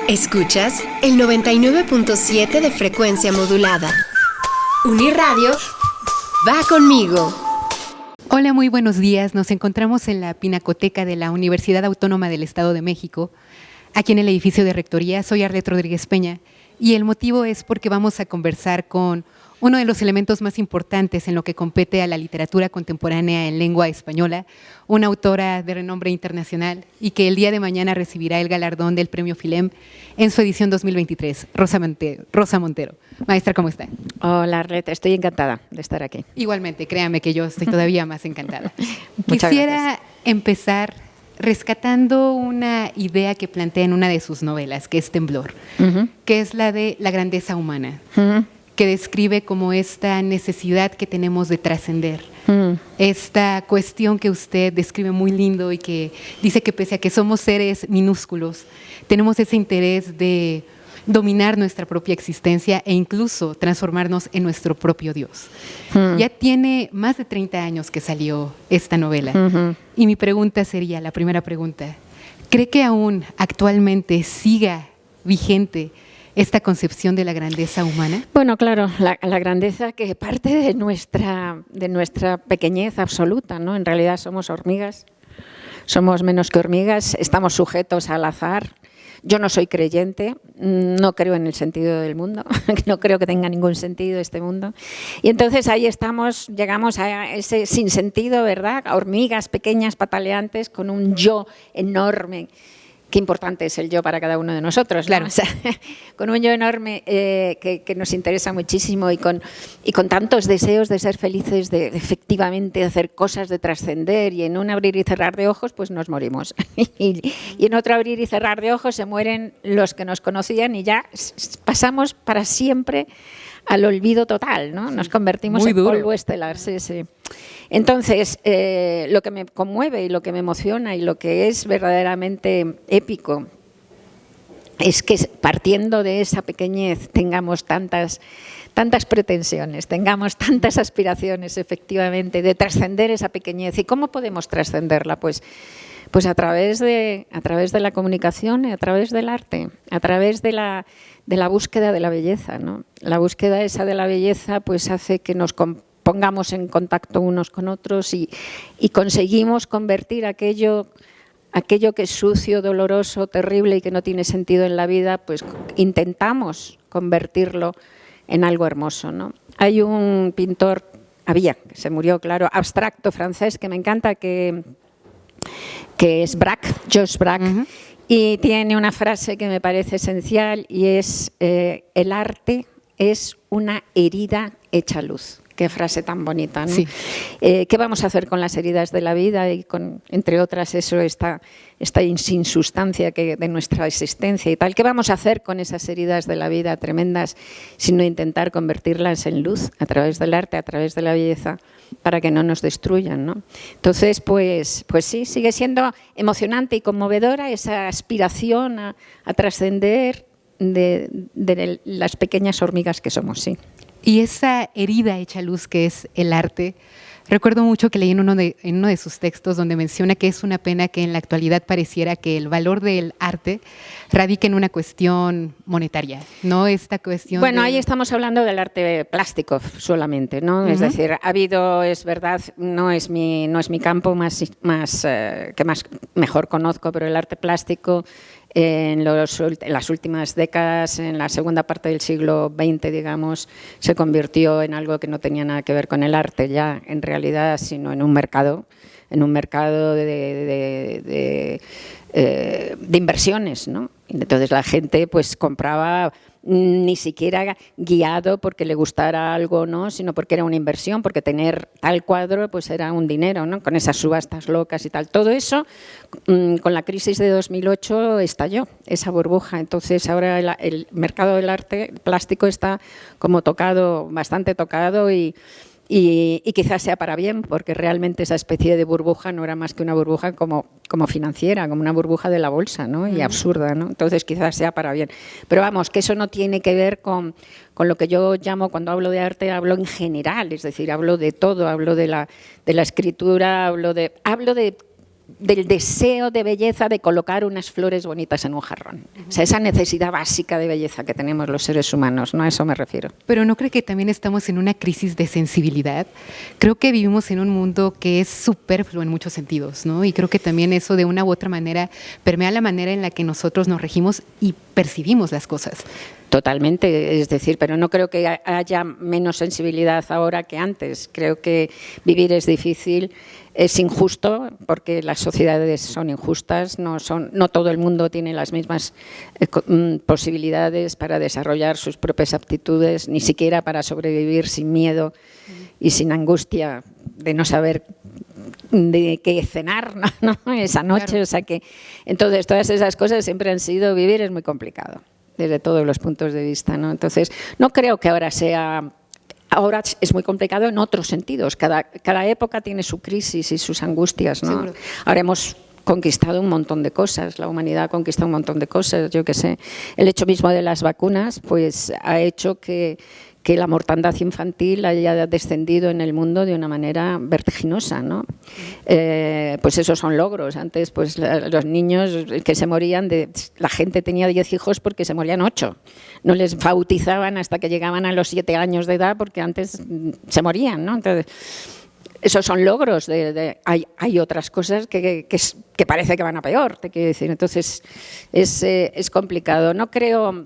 Escuchas el 99.7 de frecuencia modulada. Uniradio va conmigo. Hola, muy buenos días. Nos encontramos en la Pinacoteca de la Universidad Autónoma del Estado de México, aquí en el edificio de Rectoría. Soy Arlet Rodríguez Peña y el motivo es porque vamos a conversar con uno de los elementos más importantes en lo que compete a la literatura contemporánea en lengua española, una autora de renombre internacional y que el día de mañana recibirá el galardón del Premio Filem en su edición 2023, Rosa Montero. Maestra, ¿cómo está? Hola, Arlet, estoy encantada de estar aquí. Igualmente, créame que yo estoy todavía más encantada. Muchas Quisiera gracias. empezar rescatando una idea que plantea en una de sus novelas, que es Temblor, que es la de la grandeza humana, que describe como esta necesidad que tenemos de trascender, esta cuestión que usted describe muy lindo y que dice que pese a que somos seres minúsculos, tenemos ese interés de dominar nuestra propia existencia e incluso transformarnos en nuestro propio Dios. Ya tiene más de 30 años que salió esta novela. Y mi pregunta sería, la primera pregunta, ¿cree que aún actualmente siga vigente esta concepción de la grandeza humana? Bueno, claro, la grandeza que parte de nuestra pequeñez absoluta, ¿no? En realidad somos hormigas, somos menos que hormigas, estamos sujetos al azar. Yo no soy creyente, no creo en el sentido del mundo, no creo que tenga ningún sentido este mundo. Y entonces ahí estamos, llegamos a ese sinsentido, ¿verdad? A hormigas pequeñas, pataleantes, con un yo enorme. Qué importante es el yo para cada uno de nosotros, claro. ¿no? O sea, con un yo enorme que nos interesa muchísimo y con tantos deseos de ser felices, de efectivamente hacer cosas, de trascender, y en un abrir y cerrar de ojos pues nos morimos. Y en otro abrir y cerrar de ojos se mueren los que nos conocían y ya pasamos para siempre al olvido total, ¿no? Nos convertimos en polvo estelar. Sí, sí. Entonces, lo que me conmueve y lo que me emociona y lo que es verdaderamente épico es que partiendo de esa pequeñez tengamos tantas pretensiones, tengamos tantas aspiraciones, efectivamente, de trascender esa pequeñez. ¿Y cómo podemos trascenderla? Pues a través de la comunicación y a través del arte, a través de la búsqueda de la belleza, ¿no? La búsqueda esa de la belleza pues hace que nos pongamos en contacto unos con otros y conseguimos convertir aquello que es sucio, doloroso, terrible y que no tiene sentido en la vida, pues intentamos convertirlo en algo hermoso, ¿no? Hay un pintor, que se murió, claro, abstracto francés, que me encanta, que es Georges Braque, y tiene una frase que me parece esencial y es el arte es una herida hecha luz. Qué frase tan bonita, ¿no? Sí. ¿Qué vamos a hacer con las heridas de la vida y con, entre otras, eso, esta insustancia de nuestra existencia y tal? ¿Qué vamos a hacer con esas heridas de la vida tremendas sino intentar convertirlas en luz a través del arte, a través de la belleza, para que no nos destruyan, ¿no? Entonces, pues sí, sigue siendo emocionante y conmovedora esa aspiración a trascender de las pequeñas hormigas que somos, sí. Y esa herida hecha luz que es el arte, recuerdo mucho que leí en uno de sus textos donde menciona que es una pena que en la actualidad pareciera que el valor del arte radica en una cuestión monetaria, ¿no? Esta cuestión. Bueno, ahí estamos hablando del arte plástico solamente, ¿no? Es decir, ha habido, es verdad, no es mi campo que más mejor conozco, pero el arte plástico en las últimas décadas, en la segunda parte del siglo XX, digamos, se convirtió en algo que no tenía nada que ver con el arte ya, en realidad, sino en un mercado de inversiones, ¿no? Entonces la gente pues compraba ni siquiera guiado porque le gustara algo, ¿no? Sino porque era una inversión, porque tener tal cuadro pues era un dinero, ¿no? Con esas subastas locas y tal. Todo eso, con la crisis de 2008 estalló esa burbuja. Entonces ahora el mercado del arte plástico está como bastante tocado y quizás sea para bien, porque realmente esa especie de burbuja no era más que una burbuja como financiera, como una burbuja de la bolsa, ¿no? Y absurda, ¿no? Entonces quizás sea para bien. Pero vamos, que eso no tiene que ver con lo que yo llamo, cuando hablo de arte, hablo en general, es decir, hablo de todo, hablo de la escritura, hablo de del deseo de belleza de colocar unas flores bonitas en un jarrón. O sea, esa necesidad básica de belleza que tenemos los seres humanos, ¿no? A eso me refiero. Pero ¿no cree que también estamos en una crisis de sensibilidad? Creo que vivimos en un mundo que es superfluo en muchos sentidos, ¿no? Y creo que también eso de una u otra manera permea la manera en la que nosotros nos regimos y percibimos las cosas. Totalmente, es decir, pero no creo que haya menos sensibilidad ahora que antes. Creo que vivir es difícil, es injusto, porque las sociedades son injustas, no todo el mundo tiene las mismas posibilidades para desarrollar sus propias aptitudes, ni siquiera para sobrevivir sin miedo y sin angustia de no saber de qué cenar, ¿no? Esa noche. Claro. O sea que, entonces, todas esas cosas siempre han sido, vivir es muy complicado desde todos los puntos de vista, ¿no? Entonces, no creo que ahora es muy complicado en otros sentidos. Cada época tiene su crisis y sus angustias, ¿no? Seguro. Ahora hemos conquistado un montón de cosas, la humanidad ha conquistado un montón de cosas, yo qué sé. El hecho mismo de las vacunas, pues ha hecho que la mortandad infantil haya descendido en el mundo de una manera vertiginosa, ¿no? Pues esos son logros. Antes, pues los niños que se morían, la gente tenía 10 hijos porque se morían 8. No les bautizaban hasta que llegaban a los 7 años de edad porque antes se morían, ¿no? Entonces, esos son logros. Hay otras cosas que parece que van a peor, te quiero decir. Entonces, es complicado. No creo...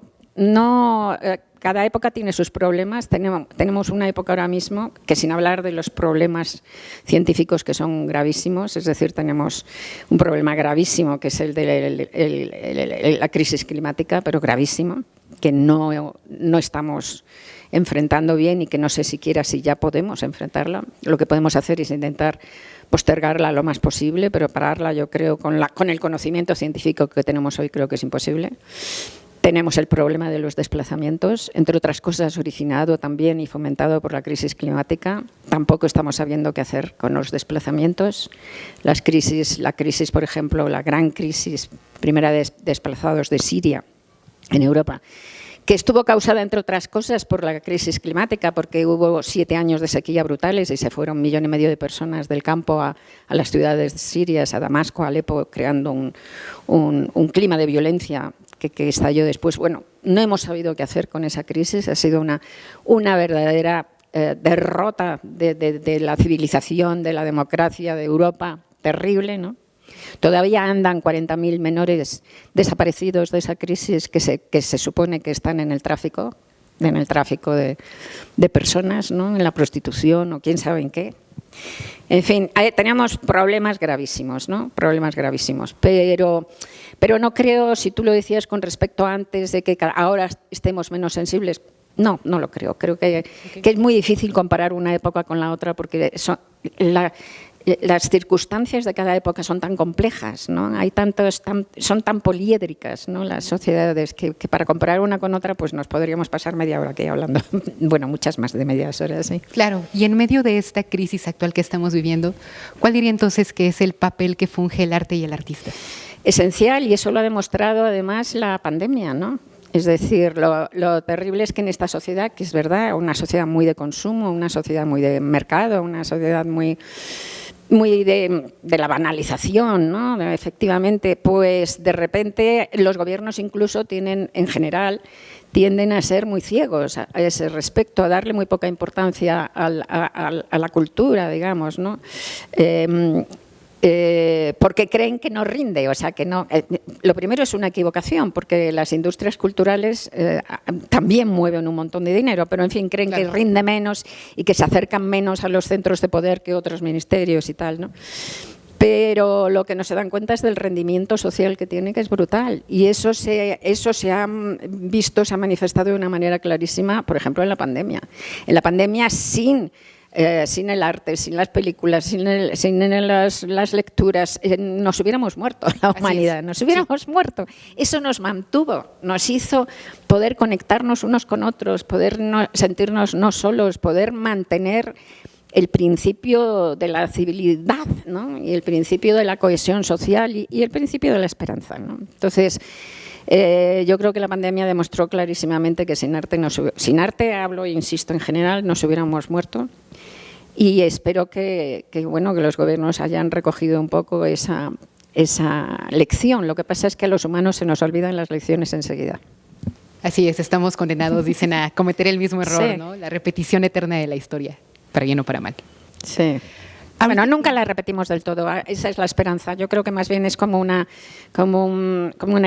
Cada época tiene sus problemas. Tenemos una época ahora mismo que, sin hablar de los problemas científicos que son gravísimos, es decir, tenemos un problema gravísimo que es el de la crisis climática, pero gravísimo, que no estamos enfrentando bien y que no sé siquiera si ya podemos enfrentarla. Lo que podemos hacer es intentar postergarla lo más posible, pero pararla, yo creo, con el conocimiento científico que tenemos hoy, creo que es imposible. Tenemos el problema de los desplazamientos, entre otras cosas originado también y fomentado por la crisis climática. Tampoco estamos sabiendo qué hacer con los desplazamientos. La crisis, por ejemplo, la gran crisis primera de desplazados de Siria en Europa, que estuvo causada, entre otras cosas, por la crisis climática, porque hubo 7 años de sequía brutales y se fueron 1,5 millones de personas del campo a las ciudades sirias, a Damasco, a Alepo, creando un clima de violencia que estalló después. Bueno, no hemos sabido qué hacer con esa crisis. Ha sido una verdadera derrota de la civilización, de la democracia de Europa, terrible, ¿no? Todavía andan 40.000 menores desaparecidos de esa crisis que se supone que están en el tráfico de personas, ¿no? En la prostitución o quién sabe en qué. En fin, teníamos problemas gravísimos, ¿no? Problemas gravísimos, pero no creo, si tú lo decías con respecto a antes de que ahora estemos menos sensibles, no lo creo. Creo que es muy difícil comparar una época con la otra porque las circunstancias de cada época son tan complejas, ¿no? Son tan poliédricas, ¿no? Las sociedades que para comparar una con otra pues nos podríamos pasar media hora aquí hablando, bueno, muchas más de medias horas, ¿sí? Claro, y en medio de esta crisis actual que estamos viviendo, ¿cuál diría entonces que es el papel que funge el arte y el artista? Esencial, y eso lo ha demostrado además la pandemia, ¿no? Es decir, lo terrible es que en esta sociedad, que es verdad, una sociedad muy de consumo, una sociedad muy de mercado, una sociedad muy de la banalización, ¿no? Efectivamente, pues de repente los gobiernos incluso tienden a ser muy ciegos a ese respecto, a darle muy poca importancia a la cultura, digamos, ¿no? Porque creen que no rinde, o sea que no. Lo primero es una equivocación, porque las industrias culturales también mueven un montón de dinero, pero en fin, creen que rinde menos y que se acercan menos a los centros de poder que otros ministerios y tal, ¿no? Pero lo que no se dan cuenta es del rendimiento social que tiene, que es brutal. Y eso se ha visto, se ha manifestado de una manera clarísima, por ejemplo, en la pandemia. En la pandemia, sin el arte, sin las películas, sin las lecturas, nos hubiéramos muerto, la humanidad, nos hubiéramos muerto. Eso nos mantuvo, nos hizo poder conectarnos unos con otros, poder sentirnos no solos, poder mantener el principio de la civilidad, ¿no? Y el principio de la cohesión social y el principio de la esperanza, ¿no? Entonces, yo creo que la pandemia demostró clarísimamente que sin arte, hablo e insisto en general, nos hubiéramos muerto. y espero que los gobiernos hayan recogido un poco esa lección. Lo que pasa es que a los humanos se nos olvidan las lecciones enseguida. Así es, estamos condenados, dicen, a cometer el mismo error, Sí. ¿no? La repetición eterna de la historia, para bien o para mal. Sí. Bueno, nunca la repetimos del todo, esa es la esperanza. Yo creo que más bien es como una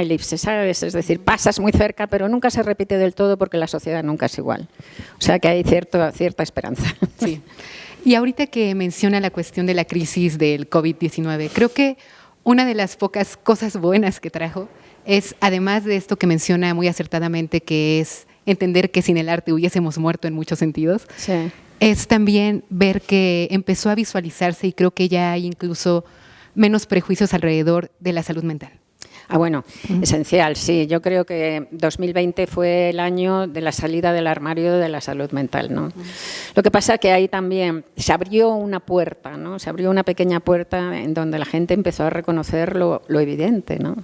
elipse, ¿sabes? Es decir, pasas muy cerca, pero nunca se repite del todo porque la sociedad nunca es igual. O sea que hay cierta esperanza. Sí. Y ahorita que menciona la cuestión de la crisis del COVID-19, creo que una de las pocas cosas buenas que trajo es, además de esto que menciona muy acertadamente, que es entender que sin el arte hubiésemos muerto en muchos sentidos, Sí. es también ver que empezó a visualizarse y creo que ya hay incluso menos prejuicios alrededor de la salud mental. Bueno, esencial, sí. Yo creo que 2020 fue el año de la salida del armario de la salud mental, ¿no? Lo que pasa es que ahí también se abrió una puerta, ¿no? Se abrió una pequeña puerta en donde la gente empezó a reconocer lo evidente, ¿no?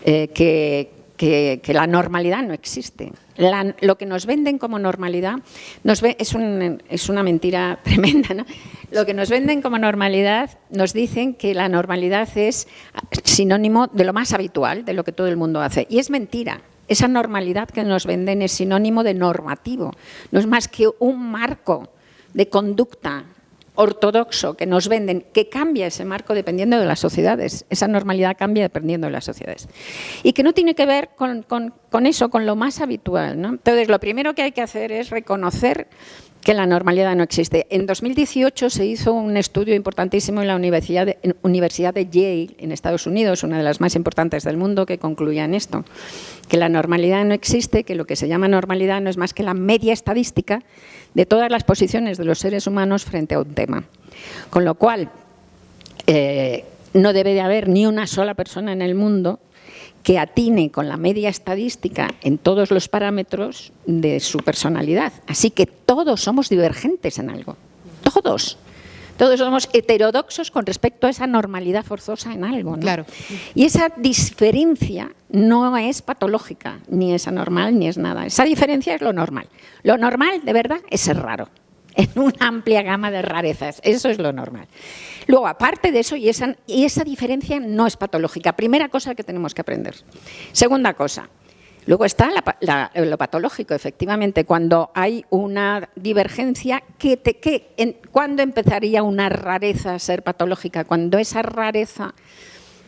Que la normalidad no existe. Lo que nos venden como normalidad es una mentira tremenda, ¿no? Lo que nos venden como normalidad, nos dicen que la normalidad es sinónimo de lo más habitual, de lo que todo el mundo hace. Y es mentira. Esa normalidad que nos venden es sinónimo de normativo. No es más que un marco de conducta ortodoxo que nos venden, que cambia ese marco dependiendo de las sociedades. Esa normalidad cambia dependiendo de las sociedades. Y que no tiene que ver con eso, con lo más habitual, ¿no? Entonces, lo primero que hay que hacer es reconocer que la normalidad no existe. En 2018 se hizo un estudio importantísimo en la Universidad de Yale, en Estados Unidos, una de las más importantes del mundo, que concluía en esto, que la normalidad no existe, que lo que se llama normalidad no es más que la media estadística de todas las posiciones de los seres humanos frente a un tema. Con lo cual, no debe de haber ni una sola persona en el mundo que atine con la media estadística en todos los parámetros de su personalidad. Así que todos somos divergentes en algo. Todos. Todos somos heterodoxos con respecto a esa normalidad forzosa en algo, ¿no? Claro. Y esa diferencia no es patológica, ni es anormal, ni es nada. Esa diferencia es lo normal. Lo normal, de verdad, es ser raro. En una amplia gama de rarezas. Eso es lo normal. Luego, aparte de eso, y esa diferencia no es patológica. Primera cosa que tenemos que aprender. Segunda cosa, luego está lo patológico, efectivamente, cuando hay una divergencia, ¿cuándo empezaría una rareza a ser patológica? Cuando esa rareza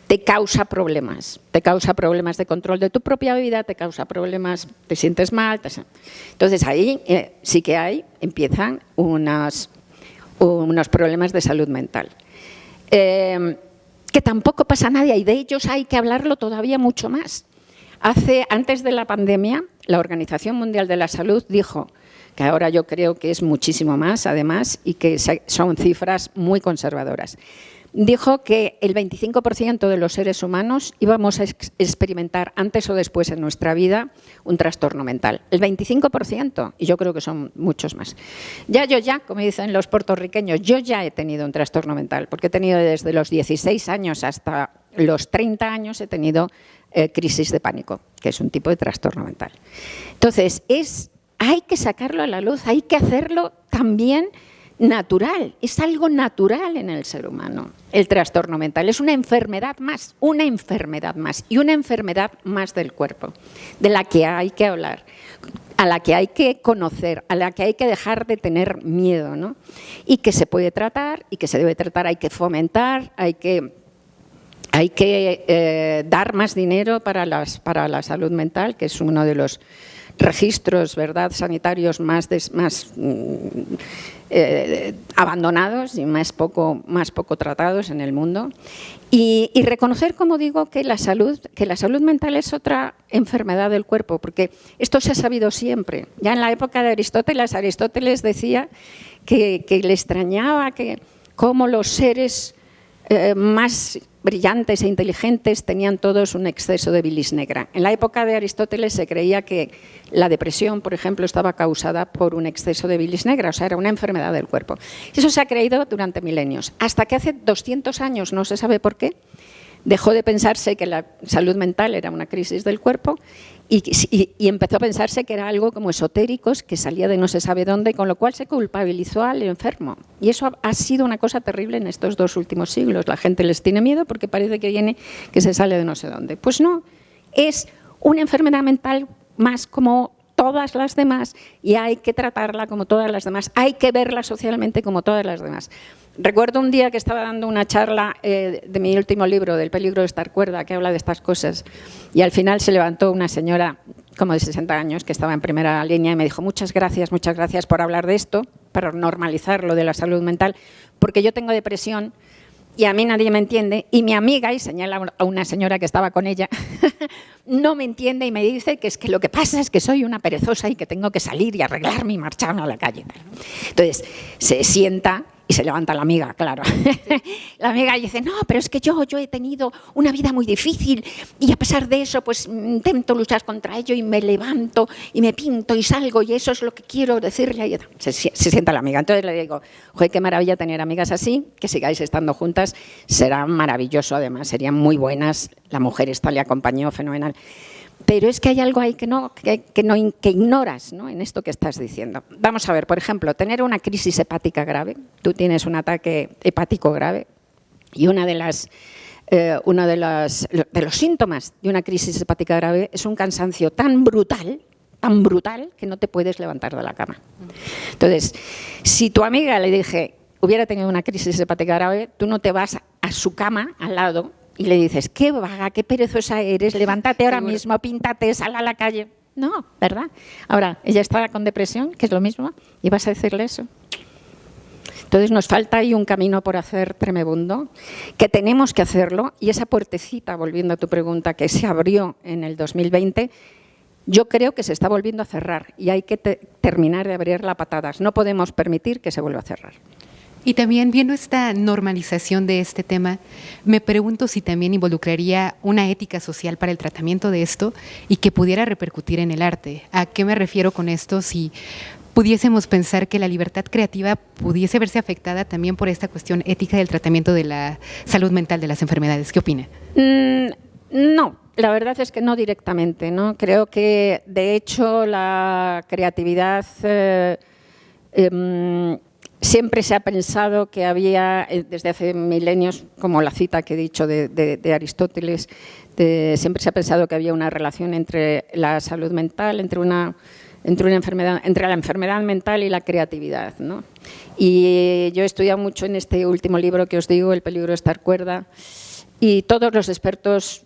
te causa problemas de control de tu propia vida, te causa problemas, te sientes mal. Entonces ahí sí que empiezan unos problemas de salud mental. Que tampoco pasa nada y de ellos hay que hablarlo todavía mucho más. Antes de la pandemia, la Organización Mundial de la Salud dijo, que ahora yo creo que es muchísimo más además y que son cifras muy conservadoras, dijo que el 25% de los seres humanos íbamos a experimentar antes o después en nuestra vida un trastorno mental. El 25%, y yo creo que son muchos más. Como dicen los puertorriqueños, yo ya he tenido un trastorno mental, porque he tenido desde los 16 años hasta los 30 años he tenido crisis de pánico, que es un tipo de trastorno mental. Entonces, hay que sacarlo a la luz, hay que hacerlo también natural, es algo natural en el ser humano. El trastorno mental es una enfermedad más y una enfermedad más del cuerpo, de la que hay que hablar, a la que hay que conocer, a la que hay que dejar de tener miedo, ¿no? Y que se puede tratar y que se debe tratar, hay que fomentar, hay que dar más dinero para la salud mental, que es uno de los registros, ¿verdad?, sanitarios más abandonados y más poco tratados en el mundo. Y reconocer, como digo, que la salud mental es otra enfermedad del cuerpo, porque esto se ha sabido siempre. Ya en la época de Aristóteles decía que le extrañaba que cómo los seres más brillantes e inteligentes tenían todos un exceso de bilis negra. En la época de Aristóteles se creía que la depresión, por ejemplo, estaba causada por un exceso de bilis negra, o sea, era una enfermedad del cuerpo. Eso se ha creído durante milenios, hasta que hace 200 años, no se sabe por qué, dejó de pensarse que la salud mental era una crisis del cuerpo y empezó a pensarse que era algo como esotérico, que salía de no se sabe dónde, con lo cual se culpabilizó al enfermo. Y eso ha sido una cosa terrible en estos 2 últimos siglos. La gente les tiene miedo porque parece que viene que se sale de no sé dónde. Pues no, es una enfermedad mental más como todas las demás y hay que tratarla como todas las demás, hay que verla socialmente como todas las demás. Recuerdo un día que estaba dando una charla de mi último libro, del peligro de estar cuerda, que habla de estas cosas, y al final se levantó una señora como de 60 años que estaba en primera línea y me dijo muchas gracias por hablar de esto, para normalizar lo de la salud mental, porque yo tengo depresión y a mí nadie me entiende, y mi amiga, y señala a una señora que estaba con ella, no me entiende y me dice que es que lo que pasa es que soy una perezosa y que tengo que salir y arreglarme y marcharme a la calle. Entonces se sienta y se levanta la amiga, claro. La amiga dice, no, pero es que yo he tenido una vida muy difícil y a pesar de eso pues intento luchar contra ello y me levanto y me pinto y salgo y eso es lo que quiero decirle. Se sienta la amiga. Entonces le digo, joder, qué maravilla tener amigas así, que sigáis estando juntas, será maravilloso además, serían muy buenas, la mujer esta le acompañó fenomenal. Pero es que hay algo ahí que ignoras, ¿no?, en esto que estás diciendo. Vamos a ver, por ejemplo, tener una crisis hepática grave. Tú tienes un ataque hepático grave y uno de los síntomas de una crisis hepática grave es un cansancio tan brutal que no te puedes levantar de la cama. Entonces, si tu amiga le dije hubiera tenido una crisis hepática grave, tú no te vas a su cama al lado y le dices, qué vaga, qué perezosa eres, levántate ahora mismo, píntate, sal a la calle. No, ¿verdad? Ahora, ella está con depresión, que es lo mismo, y vas a decirle eso. Entonces nos falta ahí un camino por hacer tremebundo, que tenemos que hacerlo, y esa puertecita, volviendo a tu pregunta, que se abrió en el 2020, yo creo que se está volviendo a cerrar y hay que terminar de abrirla a patadas. No podemos permitir que se vuelva a cerrar. Y también, viendo esta normalización de este tema, me pregunto si también involucraría una ética social para el tratamiento de esto y que pudiera repercutir en el arte. ¿A qué me refiero con esto? Si pudiésemos pensar que la libertad creativa pudiese verse afectada también por esta cuestión ética del tratamiento de la salud mental de las enfermedades. ¿Qué opina? No, la verdad es que no directamente, ¿no? Creo que, de hecho, la creatividad siempre se ha pensado que había, desde hace milenios, como la cita que he dicho de Aristóteles, siempre se ha pensado que había una relación entre la salud mental, entre la enfermedad mental y la creatividad, ¿no? Y yo he estudiado mucho en este último libro que os digo, El peligro de estar cuerda, y todos los expertos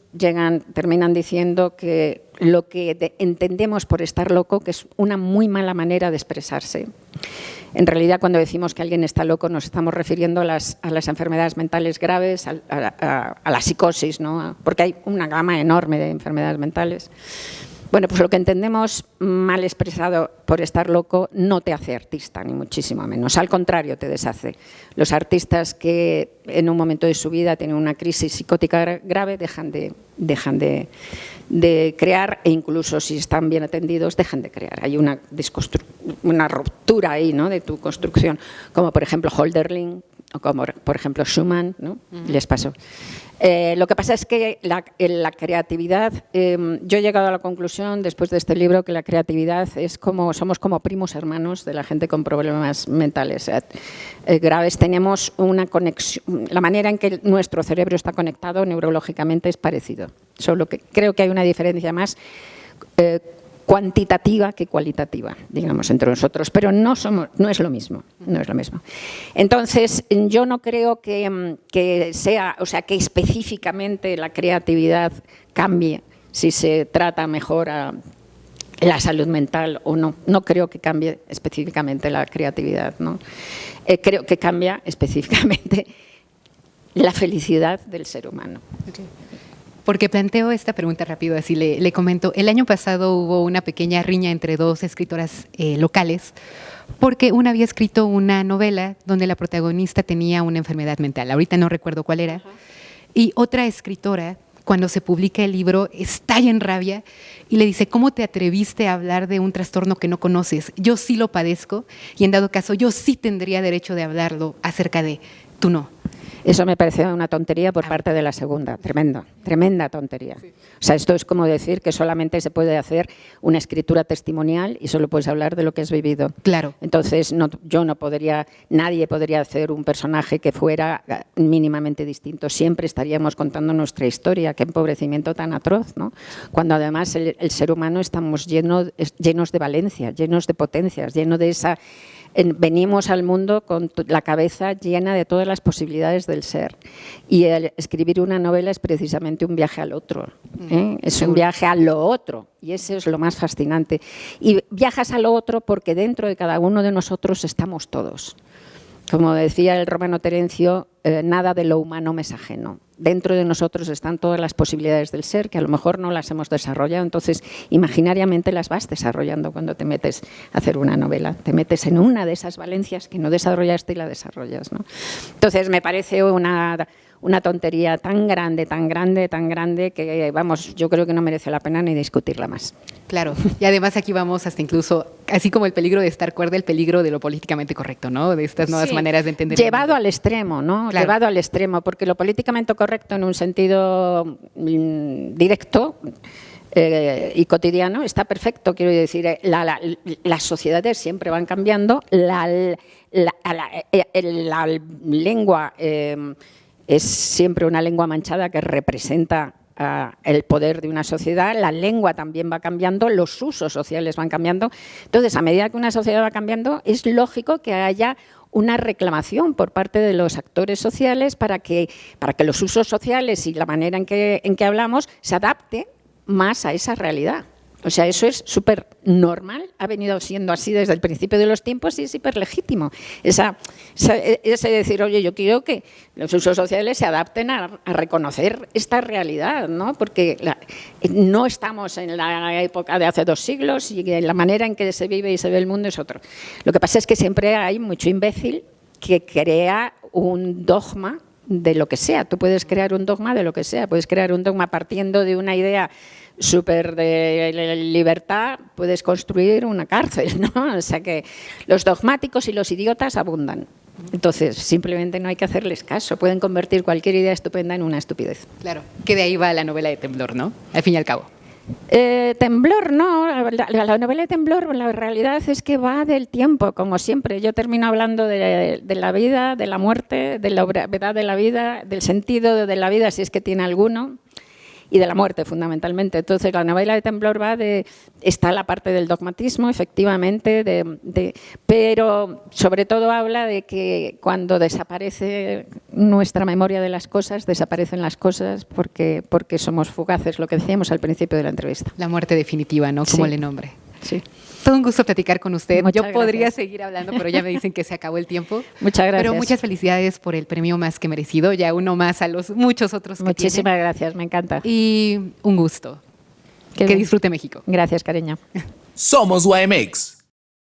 terminan diciendo que lo que entendemos por estar loco, que es una muy mala manera de expresarse. En realidad, cuando decimos que alguien está loco, nos estamos refiriendo a las enfermedades mentales graves, a la psicosis, ¿no? Porque hay una gama enorme de enfermedades mentales. Bueno, pues lo que entendemos mal expresado por estar loco no te hace artista, ni muchísimo menos. Al contrario, te deshace. Los artistas que en un momento de su vida tienen una crisis psicótica grave dejan de crear, e incluso si están bien atendidos dejan de crear. Hay una ruptura ahí, ¿no?, de tu construcción, como por ejemplo Hölderlin o como por ejemplo Schumann, ¿no? Les pasó. Lo que pasa es que la creatividad, yo he llegado a la conclusión después de este libro que la creatividad somos como primos hermanos de la gente con problemas mentales graves. Tenemos una conexión, la manera en que nuestro cerebro está conectado neurológicamente es parecido, solo que creo que hay una diferencia más cuantitativa que cualitativa, digamos, entre nosotros, pero no es lo mismo, no es lo mismo. Entonces, yo no creo que específicamente la creatividad cambie si se trata mejor a la salud mental o no. No creo que cambie específicamente la creatividad, ¿no? Creo que cambia específicamente la felicidad del ser humano. Okay. Porque planteo esta pregunta rápido, así le comento. El año pasado hubo una pequeña riña entre dos escritoras locales, porque una había escrito una novela donde la protagonista tenía una enfermedad mental. Ahorita no recuerdo cuál era. Y otra escritora, cuando se publica el libro, estalla en rabia y le dice, ¿cómo te atreviste a hablar de un trastorno que no conoces? Yo sí lo padezco y en dado caso yo sí tendría derecho de hablarlo acerca de, tú no. Eso me parece una tontería por parte de la segunda, tremenda tontería. Sí. O sea, esto es como decir que solamente se puede hacer una escritura testimonial y solo puedes hablar de lo que has vivido. Claro. Entonces, nadie podría hacer un personaje que fuera mínimamente distinto. Siempre estaríamos contando nuestra historia. Qué empobrecimiento tan atroz, ¿no? Cuando además el ser humano estamos llenos de valencia, llenos de potencias, llenos de esa... Venimos al mundo con la cabeza llena de todas las posibilidades del ser, y el escribir una novela es precisamente un viaje al otro, es un viaje a lo otro, y eso es lo más fascinante. Y viajas a lo otro porque dentro de cada uno de nosotros estamos todos. Como decía el romano Terencio, nada de lo humano me es ajeno. Dentro de nosotros están todas las posibilidades del ser, que a lo mejor no las hemos desarrollado, entonces imaginariamente las vas desarrollando cuando te metes a hacer una novela. Te metes en una de esas valencias que no desarrollaste y la desarrollas, ¿no? Entonces me parece una tontería tan grande, que, vamos, yo creo que no merece la pena ni discutirla más. Claro, y además aquí vamos hasta incluso, así como el peligro de estar cuerda, el peligro de lo políticamente correcto, ¿no? De estas nuevas maneras de entender. Llevado al extremo, ¿no? Claro. Llevado al extremo, porque lo políticamente correcto en un sentido directo y cotidiano está perfecto, quiero decir, las sociedades siempre van cambiando, la lengua es siempre una lengua manchada que representa el poder de una sociedad, la lengua también va cambiando, los usos sociales van cambiando. Entonces, a medida que una sociedad va cambiando, es lógico que haya una reclamación por parte de los actores sociales para que los usos sociales y la manera en que hablamos se adapte más a esa realidad. O sea, eso es súper normal, ha venido siendo así desde el principio de los tiempos y es hiper legítimo. Ese decir, oye, yo quiero que los usos sociales se adapten a reconocer esta realidad, ¿no? Porque no estamos en la época de hace 2 siglos y la manera en que se vive y se ve el mundo es otro. Lo que pasa es que siempre hay mucho imbécil que crea un dogma de lo que sea. Tú puedes crear un dogma de lo que sea, puedes crear un dogma partiendo de una idea súper de libertad, puedes construir una cárcel, ¿no? O sea que los dogmáticos y los idiotas abundan. Entonces, simplemente no hay que hacerles caso. Pueden convertir cualquier idea estupenda en una estupidez. Claro, que de ahí va la novela de Temblor, ¿no? Al fin y al cabo. Temblor, no. La novela de Temblor, la realidad es que va del tiempo, como siempre. Yo termino hablando de la vida, de la muerte, de la brevedad de la vida, del sentido de la vida, si es que tiene alguno, y de la muerte, fundamentalmente. Entonces, la novela de Temblor está la parte del dogmatismo, efectivamente, pero sobre todo habla de que cuando desaparece nuestra memoria de las cosas, desaparecen las cosas porque somos fugaces, lo que decíamos al principio de la entrevista. La muerte definitiva, ¿no? Como sí. le nombre. Sí. Todo un gusto platicar con usted. Muchas Yo podría gracias. seguir hablando, pero ya me dicen que se acabó el tiempo. Muchas gracias. Pero muchas felicidades por el premio más que merecido, ya uno más a los muchos otros que Muchísimas tiene. gracias, me encanta. Y un gusto. Que disfrute México. Gracias, cariño. Somos YMX.